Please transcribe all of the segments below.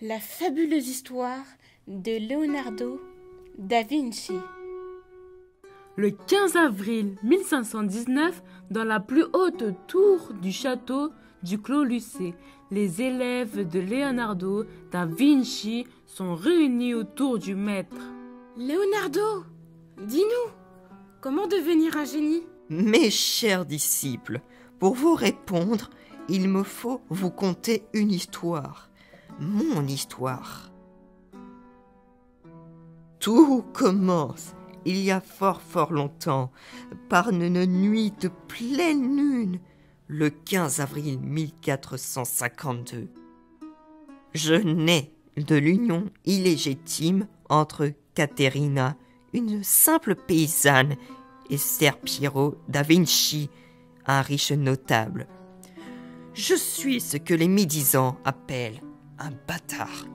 La fabuleuse histoire de Leonardo da Vinci. Le 15 avril 1519, dans la plus haute tour du château du Clos Lucé, les élèves de Leonardo da Vinci sont réunis autour du maître. Leonardo, dis-nous, comment devenir un génie? Mes chers disciples, pour vous répondre, il me faut vous conter une histoire. Mon histoire. Tout commence, il y a fort longtemps, par une nuit de pleine lune, le 15 avril 1452. Je nais de l'union illégitime entre Caterina, une simple paysanne, et Ser Piero da Vinci, un riche notable. Je suis ce que les médisants appellent un bâtard.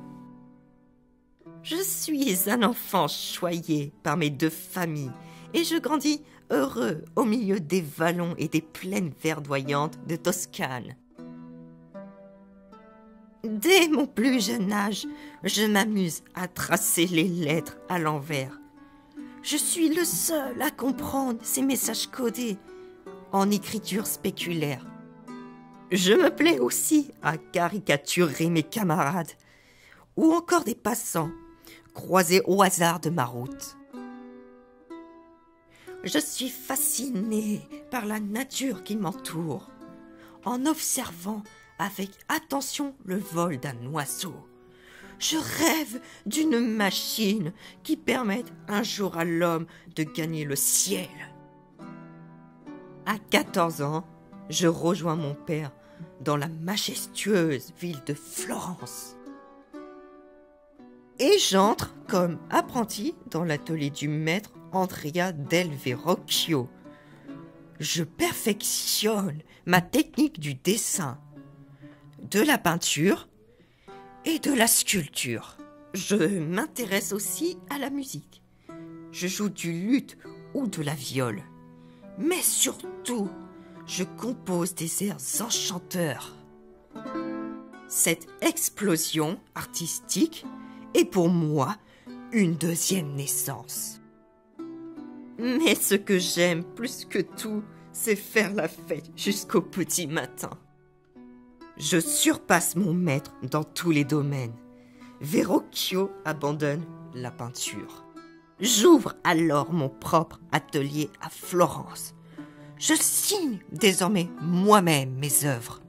Je suis un enfant choyé par mes deux familles et je grandis heureux au milieu des vallons et des plaines verdoyantes de Toscane. Dès mon plus jeune âge, je m'amuse à tracer les lettres à l'envers. Je suis le seul à comprendre ces messages codés en écriture spéculaire. Je me plais aussi à caricaturer mes camarades ou encore des passants croisés au hasard de ma route. Je suis fasciné par la nature qui m'entoure, en observant avec attention le vol d'un oiseau. Je rêve d'une machine qui permette un jour à l'homme de gagner le ciel. À 14 ans, je rejoins mon père dans la majestueuse ville de Florence. Et j'entre comme apprenti dans l'atelier du maître Andrea del Verrocchio. Je perfectionne ma technique du dessin, de la peinture et de la sculpture. Je m'intéresse aussi à la musique. Je joue du luth ou de la viole. Mais surtout, je compose des airs enchanteurs. Cette explosion artistique est pour moi une deuxième naissance. Mais ce que j'aime plus que tout, c'est faire la fête jusqu'au petit matin. Je surpasse mon maître dans tous les domaines. Verrocchio abandonne la peinture. J'ouvre alors mon propre atelier à Florence. Je signe désormais moi-même mes œuvres.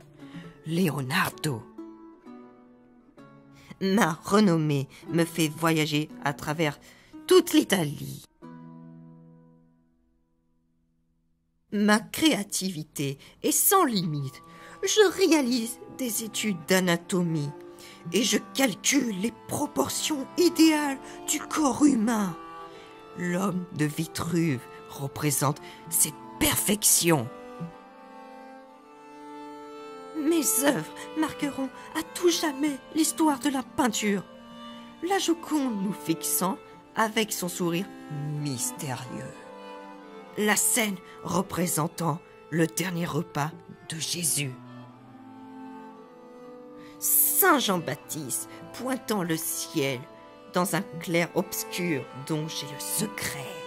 Leonardo. Ma renommée me fait voyager à travers toute l'Italie. Ma créativité est sans limite. Je réalise des études d'anatomie et je calcule les proportions idéales du corps humain. L'homme de Vitruve représente cette perfection. Mes œuvres marqueront à tout jamais l'histoire de la peinture. La Joconde nous fixant avec son sourire mystérieux. La scène représentant le dernier repas de Jésus. Saint Jean-Baptiste pointant le ciel dans un clair-obscur dont j'ai le secret.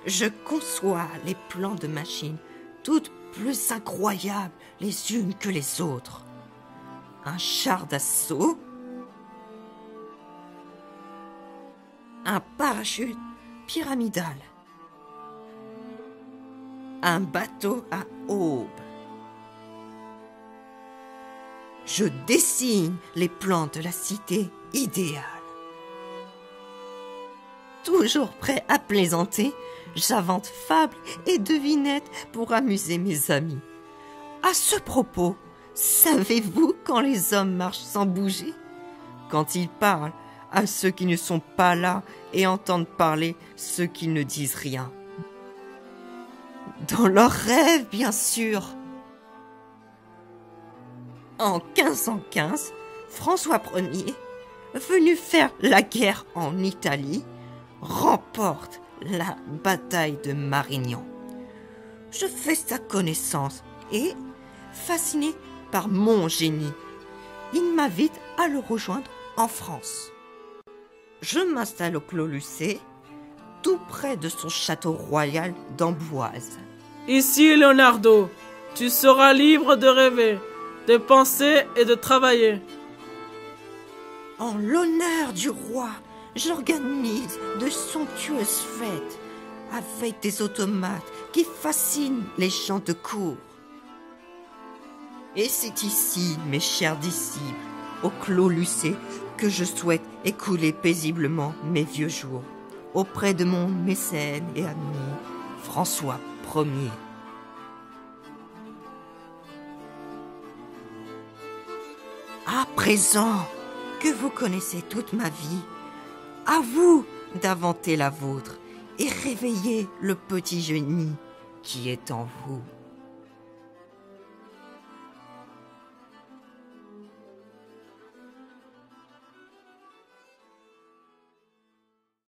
Je conçois les plans de machines toutes plus incroyables les unes que les autres. Un char d'assaut, un parachute pyramidal, un bateau à aube. Je dessine les plans de la cité idéale. Toujours prêt à plaisanter, j'invente fables et devinettes pour amuser mes amis. À ce propos, savez-vous quand les hommes marchent sans bouger? Quand ils parlent à ceux qui ne sont pas là et entendent parler ceux qui ne disent rien. Dans leurs rêves, bien sûr. En 1515, François Ier, venu faire la guerre en Italie, remporte la bataille de Marignan. Je fais sa connaissance et, fasciné par mon génie, il m'invite à le rejoindre en France. Je m'installe au Clos Lucé, tout près de son château royal d'Amboise. Ici, Leonardo, tu seras libre de rêver, de penser et de travailler. En l'honneur du roi, j'organise de somptueuses fêtes avec des automates qui fascinent les gens de cour. Et c'est ici, mes chers disciples, au Clos Lucé, que je souhaite écouler paisiblement mes vieux jours, auprès de mon mécène et ami, François Ier. À présent que vous connaissez toute ma vie, à vous d'inventer la vôtre et réveiller le petit génie qui est en vous.